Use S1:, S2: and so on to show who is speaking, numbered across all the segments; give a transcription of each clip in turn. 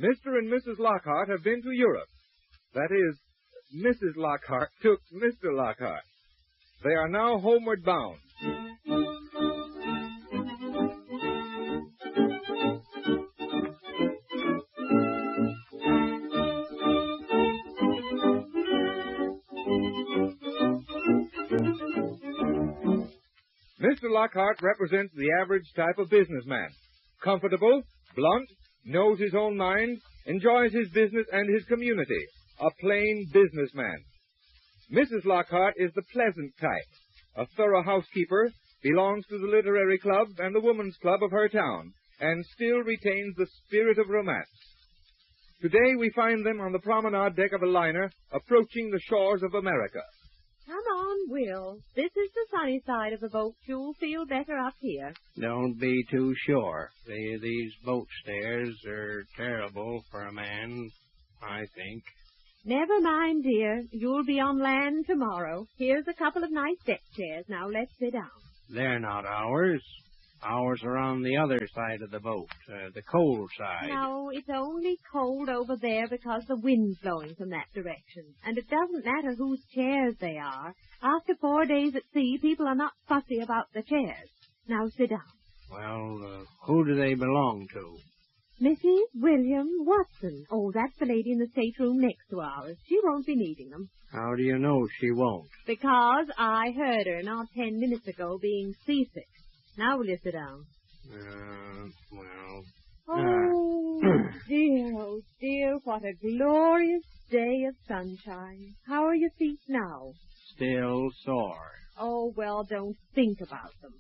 S1: Mr. and Mrs. Lockhart have been to Europe. That is, Mrs. Lockhart took Mr. Lockhart. They are now homeward bound. Mr. Lockhart represents the average type of businessman. Comfortable, blunt, knows his own mind, enjoys his business and his community. A plain businessman. Mrs. Lockhart is the pleasant type. A thorough housekeeper, belongs to the literary club and the woman's club of her town, and still retains the spirit of romance. Today we find them on the promenade deck of a liner approaching the shores of America.
S2: Come on, Will. This is the sunny side of the boat. You'll feel better up here.
S3: Don't be too sure. These boat stairs are terrible for a man, I think.
S2: Never mind, dear. You'll be on land tomorrow. Here's a couple of nice deck chairs. Now let's sit down.
S3: They're not ours. Ours are on the other side of the boat, the cold side.
S2: No, it's only cold over there because the wind's blowing from that direction. And it doesn't matter whose chairs they are. After 4 days at sea, people are not fussy about the chairs. Now sit down.
S3: Well, who do they belong to?
S2: Mrs. William Watson. Oh, that's the lady in the stateroom next to ours. She won't be needing them.
S3: How do you know she won't?
S2: Because I heard her not 10 minutes ago being seasick. Now will you sit down? Oh, dear, what a glorious day of sunshine. How are your feet now?
S3: Still sore.
S2: Oh, well, don't think about them.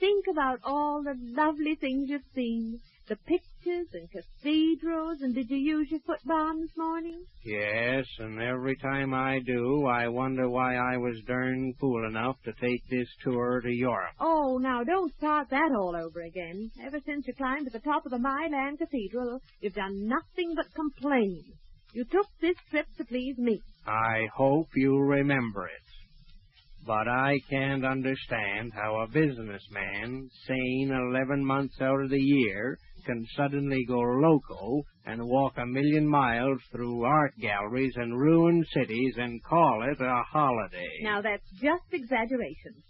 S2: Think about all the lovely things you've seen. The pictures and cathedrals, and did you use your footbath this morning?
S3: Yes, and every time I do, I wonder why I was darn fool enough to take this tour to Europe.
S2: Oh, now don't start that all over again. Ever since you climbed to the top of the Milan Cathedral, you've done nothing but complain. You took this trip to please me.
S3: I hope you'll remember it. But I can't understand how a businessman, sane 11 months out of the year, can suddenly go loco and walk 1,000,000 miles through art galleries and ruined cities and call it a holiday.
S2: Now, that's just exaggeration.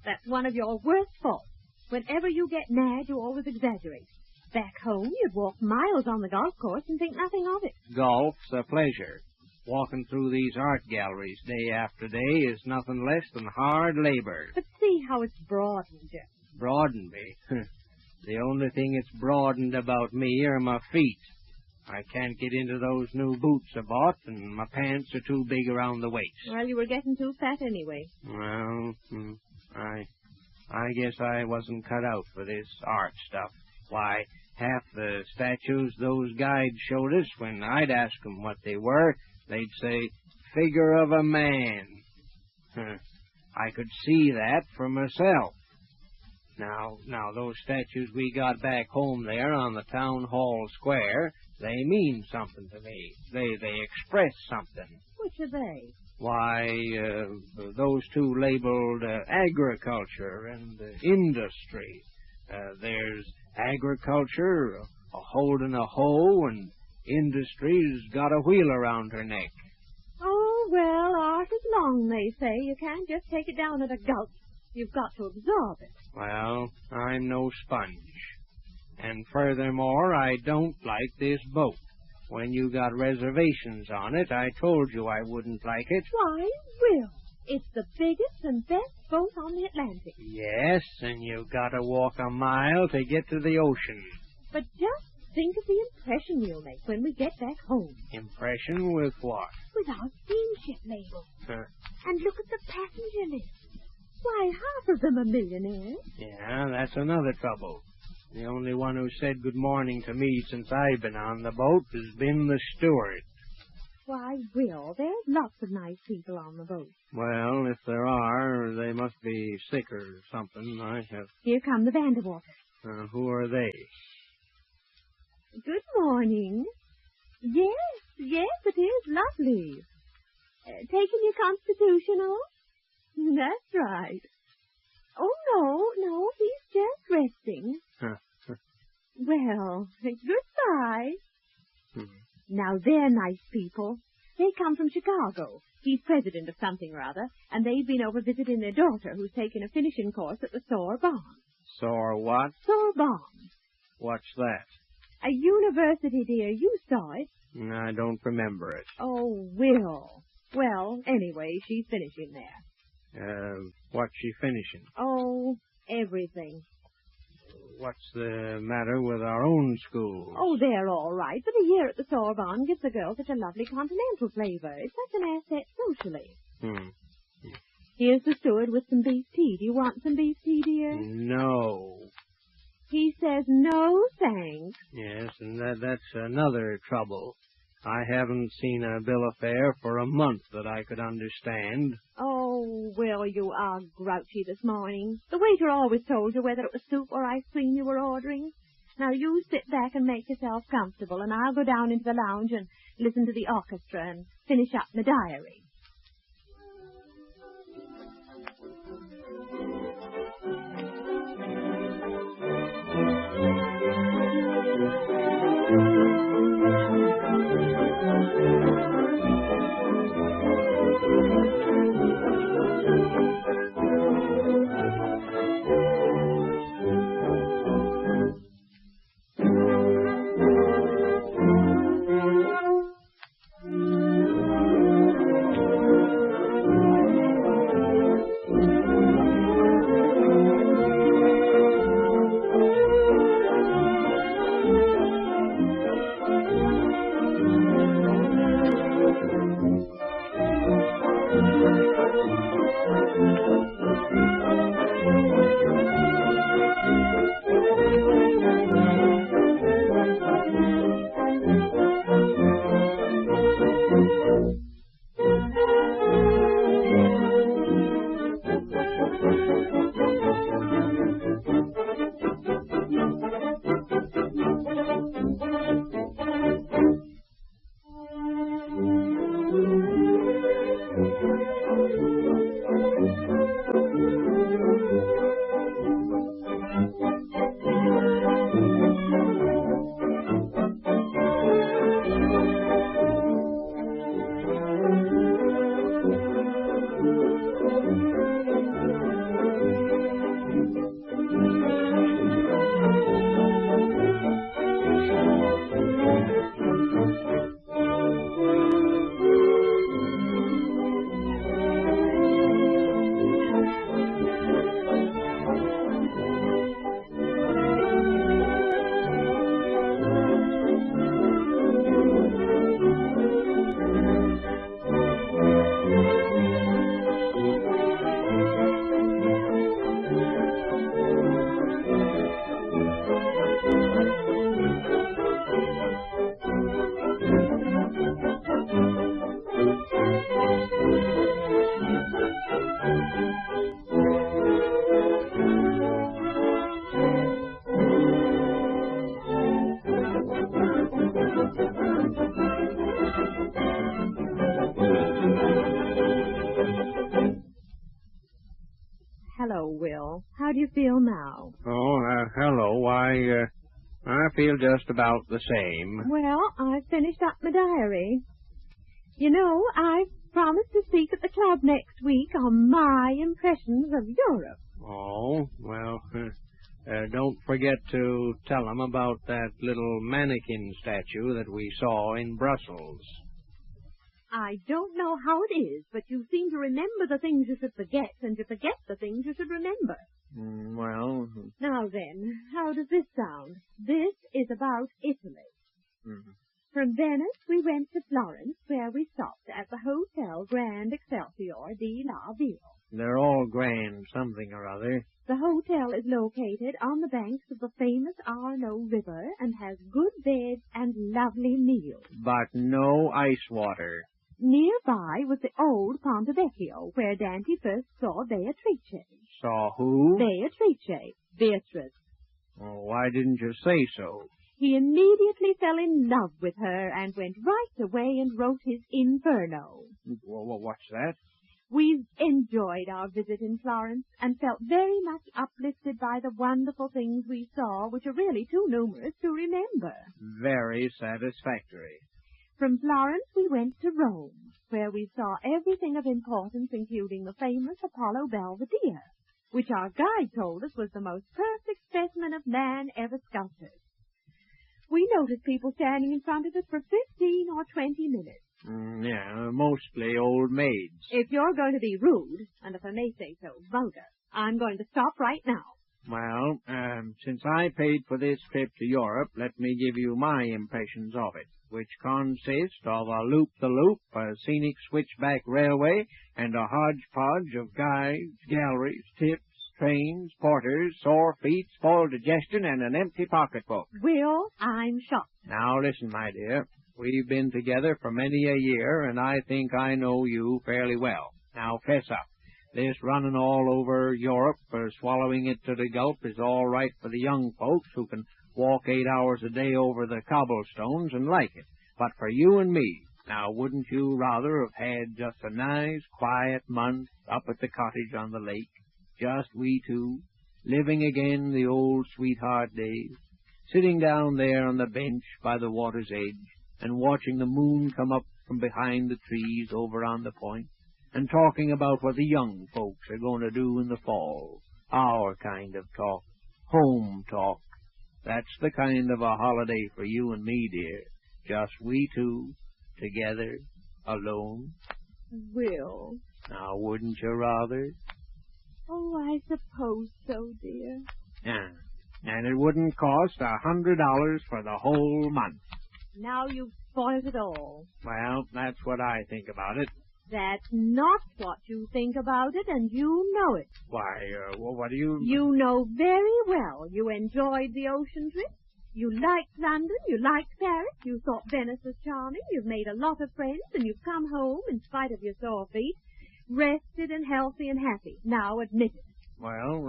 S2: That's one of your worst faults. Whenever you get mad, you always exaggerate. Back home, you'd walk miles on the golf course and think nothing of it.
S3: Golf's a pleasure. Walking through these art galleries day after day is nothing less than hard labor.
S2: But see how it's broadened you.
S3: Broadened me? The only thing it's broadened about me are my feet. I can't get into those new boots I bought, and my pants are too big around the waist.
S2: Well, you were getting too fat anyway.
S3: Well, I guess I wasn't cut out for this art stuff. Why, half the statues those guides showed us, when I'd ask them what they were, they'd say, figure of a man. I could see that for myself. Now, those statues we got back home there on the town hall square, they mean something to me. They express something.
S2: Which are they?
S3: Why, those two labeled agriculture and industry. There's agriculture, a holding a hoe, and industry's got a wheel around her neck.
S2: Oh, well, art is long, they say. You can't just take it down at a gulp. You've got to absorb it.
S3: Well, I'm no sponge. And furthermore, I don't like this boat. When you got reservations on it, I told you I wouldn't like it.
S2: Why, Will, it's the biggest and best boat on the Atlantic.
S3: Yes, and you've got to walk a mile to get to the ocean.
S2: But just think of the impression we'll make when we get back home.
S3: Impression with what?
S2: With our steamship label. And look at the passenger list. Why, half of them are millionaires.
S3: Yeah, that's another trouble. The only one who said good morning to me since I've been on the boat has been the steward.
S2: Why, Will, there's lots of nice people on the boat.
S3: Well, if there are, they must be sick or something.
S2: Here come the Vanderwaters.
S3: Who are they?
S2: Good morning. Yes, it is lovely. Taking your constitutional? That's right. Oh, no, he's just resting. Well, goodbye. Now, they're nice people. They come from Chicago. He's president of something or other, and they've been over visiting their daughter, who's taken a finishing course at the Sorbonne.
S3: What?
S2: Sorbonne.
S3: What's that?
S2: A university, dear. You saw it.
S3: I don't remember it.
S2: Oh, Will. Well, anyway, she's finishing there.
S3: What's she finishing?
S2: Oh, everything.
S3: What's the matter with our own schools?
S2: Oh, they're all right, but a year at the Sorbonne gives the girl such a lovely continental flavor. It's such an asset socially. Here's the steward with some beef tea. Do you want some beef tea, dear?
S3: No.
S2: He says no, thanks.
S3: Yes, and that's another trouble. I haven't seen a bill of fare for a month that I could understand.
S2: Oh, Will, you are grouchy this morning. The waiter always told you whether it was soup or ice cream you were ordering. Now, you sit back and make yourself comfortable, and I'll go down into the lounge and listen to the orchestra and finish up my diary. Hello, Will. How do you feel now?
S3: Oh, hello. I feel just about the same.
S2: Well, I've finished up my diary. You know, I've promised to speak at the club next week on my impressions of Europe.
S3: Oh, well, don't forget to tell them about that little mannequin statue that we saw in Brussels.
S2: I don't know how it is, but you seem to remember the things you should forget, and you forget the things you should remember.
S3: Well...
S2: Now then, how does this sound? This is about Italy. From Venice, we went to Florence, where we stopped at the Hotel Grand Excelsior di La Ville.
S3: They're all grand something or other.
S2: The hotel is located on the banks of the famous Arno River and has good beds and lovely meals.
S3: But no ice water.
S2: Nearby was the old Ponte Vecchio, where Dante first saw Beatrice.
S3: Saw who?
S2: Beatrice.
S3: Oh, why didn't you say so?
S2: He immediately fell in love with her and went right away and wrote his Inferno.
S3: Well, what's that?
S2: We've enjoyed our visit in Florence and felt very much uplifted by the wonderful things we saw, which are really too numerous to remember.
S3: Very satisfactory.
S2: From Florence, we went to Rome, where we saw everything of importance, including the famous Apollo Belvedere, which our guide told us was the most perfect specimen of man ever sculptured. We noticed people standing in front of it for 15 or 20 minutes.
S3: Yeah, mostly old maids.
S2: If you're going to be rude, and if I may say so, vulgar, I'm going to stop right now.
S3: Well, since I paid for this trip to Europe, let me give you my impressions of it, which consist of a loop-the-loop, a scenic switchback railway, and a hodgepodge of guides, galleries, tips, trains, porters, sore feet, spoiled digestion, and an empty pocketbook.
S2: Will, I'm shocked.
S3: Now listen, my dear. We've been together for many a year, and I think I know you fairly well. Now fess up. This running all over Europe or swallowing it to the gulp is all right for the young folks who can walk 8 hours a day over the cobblestones and like it. But for you and me, now wouldn't you rather have had just a nice, quiet month up at the cottage on the lake? Just we two, living again the old sweetheart days, sitting down there on the bench by the water's edge and watching the moon come up from behind the trees over on the point, and talking about what the young folks are going to do in the fall. Our kind of talk. Home talk. That's the kind of a holiday for you and me, dear. Just we two, together, alone.
S2: Will.
S3: Now, wouldn't you rather?
S2: Oh, I suppose so, dear.
S3: Yeah. And it wouldn't cost $100 for the whole month.
S2: Now you've spoiled it all.
S3: Well, that's what I think about it.
S2: That's not what you think about it, and you know it.
S3: Why, what do you...
S2: You know very well you enjoyed the ocean trip. You liked London, you liked Paris, you thought Venice was charming, you've made a lot of friends, and you've come home, in spite of your sore feet, rested and healthy and happy. Now admit it.
S3: Well,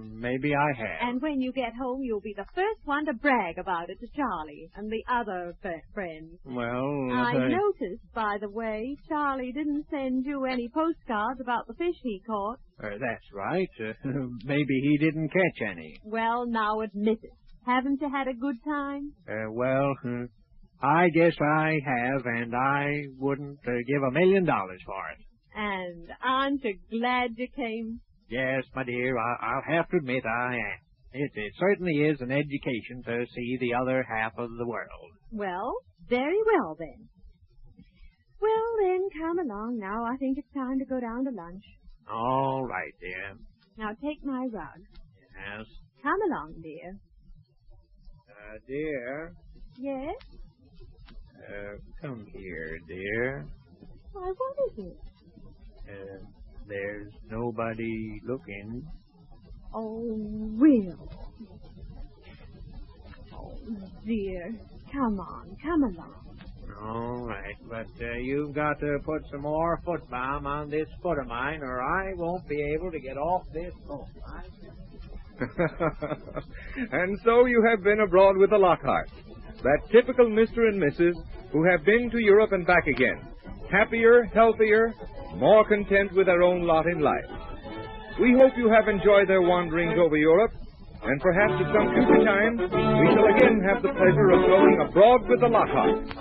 S3: maybe I have.
S2: And when you get home, you'll be the first one to brag about it to Charlie and the other friends.
S3: Well,
S2: I noticed, by the way, Charlie didn't send you any postcards about the fish he caught.
S3: That's right. Maybe he didn't catch any.
S2: Well, now admit it. Haven't you had a good time?
S3: Well, I guess I have, and I wouldn't give $1 million for it.
S2: And aren't you glad you came?
S3: Yes, my dear, I'll have to admit I am. It certainly is an education to see the other half of the world.
S2: Well, very well, then. Well, then, come along now. I think it's time to go down to lunch.
S3: All right, dear.
S2: Now, take my rug.
S3: Yes.
S2: Come along, dear.
S3: Dear.
S2: Yes?
S3: Come here, dear.
S2: Why, what is it?
S3: There's nobody looking.
S2: Oh, Will. Oh, dear. Come on, come along.
S3: All right, but you've got to put some more foot balm on this foot of mine, or I won't be able to get off this boat.
S1: And so you have been abroad with the Lockharts, that typical Mr. and Mrs. who have been to Europe and back again, happier, healthier, more content with their own lot in life. We hope you have enjoyed their wanderings over Europe, and perhaps at some future time we shall again have the pleasure of going abroad with the Lockharts.